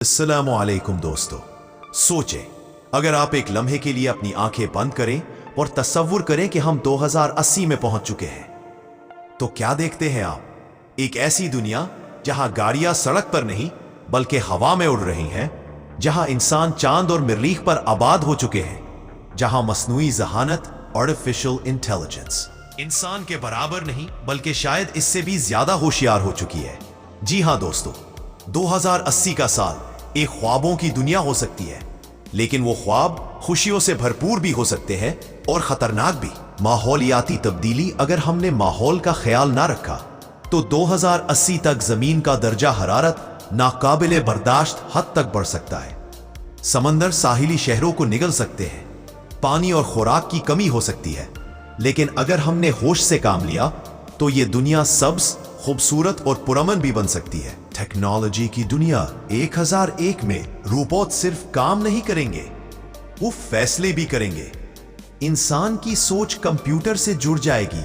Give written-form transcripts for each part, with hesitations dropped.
अस्सलाम वालेकुम दोस्तों, सोचें अगर आप एक लम्हे के लिए अपनी आंखें बंद करें और तसव्वुर करें कि हम 2080 में पहुंच चुके हैं, तो क्या देखते हैं आप? एक ऐसी दुनिया जहां गाड़ियां सड़क पर नहीं बल्कि हवा में उड़ रही हैं, जहां इंसान चांद और मरीख पर आबाद हो चुके हैं, जहां मस्नूई ज़हानत आर्टिफिशियल इंटेलिजेंस इंसान के बराबर नहीं बल्कि शायद इससे भी ज्यादा होशियार हो चुकी है। जी हां दोस्तों, 2080 का साल एक ख्वाबों की दुनिया हो सकती है, लेकिन वो ख्वाब खुशियों से भरपूर भी हो सकते हैं और खतरनाक भी। माहौलियाती तब्दीली, अगर हमने माहौल का ख्याल ना रखा तो 2080 तक जमीन का दर्जा हरारत नाकाबिले बर्दाश्त हद तक बढ़ सकता है। समंदर साहिली शहरों को निगल सकते हैं, पानी और खुराक की कमी हो सकती है। लेकिन अगर हमने होश से काम लिया तो ये दुनिया सब्ज, खूबसूरत और पुरअमन भी बन सकती है। टेक्नोलॉजी की दुनिया 1001 में रोबोट सिर्फ काम नहीं करेंगे, वो फैसले भी करेंगे। इंसान की सोच कंप्यूटर से जुड़ जाएगी।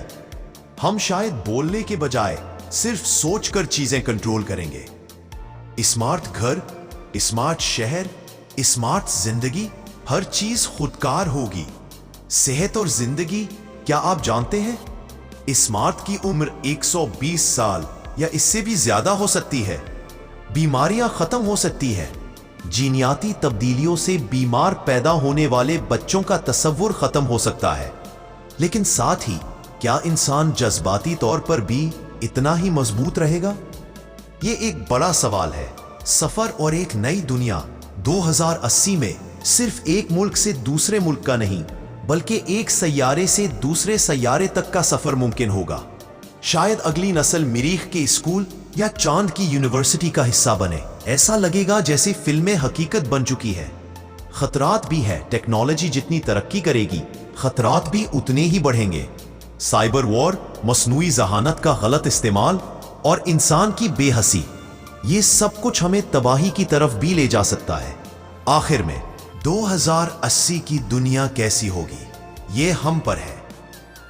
हम शायद बोलने के बजाय सिर्फ सोचकर चीजें कंट्रोल करेंगे। स्मार्ट घर, स्मार्ट शहर, स्मार्ट जिंदगी, हर चीज खुदकार होगी। सेहत और जिंदगी, क्या आप जानते हैं स्मार्ट की उम्र 120 साल या इससे भी ज्यादा हो सकती है। बीमारियां खत्म हो सकती है। जीनियाती तब्दीलियों से बीमार पैदा होने वाले बच्चों का तस्वुर खत्म हो सकता है। लेकिन साथ ही क्या इंसान जज्बाती तौर पर भी इतना ही मजबूत रहेगा? ये एक बड़ा सवाल है। सफर और एक नई दुनिया 2080 में सिर्फ एक मुल्क से दूसरे मुल्क का नहीं बल्कि एक सैयारे से दूसरे सैयारे तक का सफर मुमकिन होगा। शायद अगली नस्ल मरीख के स्कूल या चांद की यूनिवर्सिटी का हिस्सा बने। ऐसा लगेगा जैसे फिल्में हकीकत बन चुकी है। खतरात भी है। टेक्नोलॉजी जितनी तरक्की करेगी, खतरात भी उतने ही बढ़ेंगे। साइबर वॉर, मस्नूई ज़हानत का गलत इस्तेमाल और इंसान की बेहसी, ये सब कुछ हमें तबाही की तरफ भी ले जा सकता है। आखिर में 2080 की दुनिया कैसी होगी, ये हम पर है।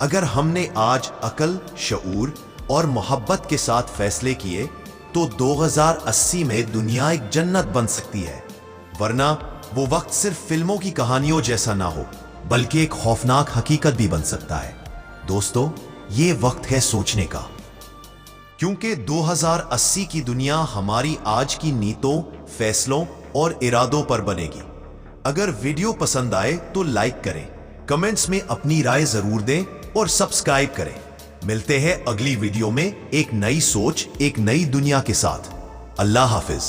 अगर हमने आज अकल, शऊर और मोहब्बत के साथ फैसले किए तो 2080 में दुनिया एक जन्नत बन सकती है। वरना वो वक्त सिर्फ फिल्मों की कहानियों जैसा ना हो बल्कि एक खौफनाक हकीकत भी बन सकता है। दोस्तों, ये वक्त है सोचने का, क्योंकि 2080 की दुनिया हमारी आज की नीतों, फैसलों और इरादों पर बनेगी। अगर वीडियो पसंद आए तो लाइक करें, कमेंट्स में अपनी राय जरूर दें और सब्सक्राइब करें। मिलते हैं अगली वीडियो में एक नई सोच, एक नई दुनिया के साथ। अल्लाह हाफिज।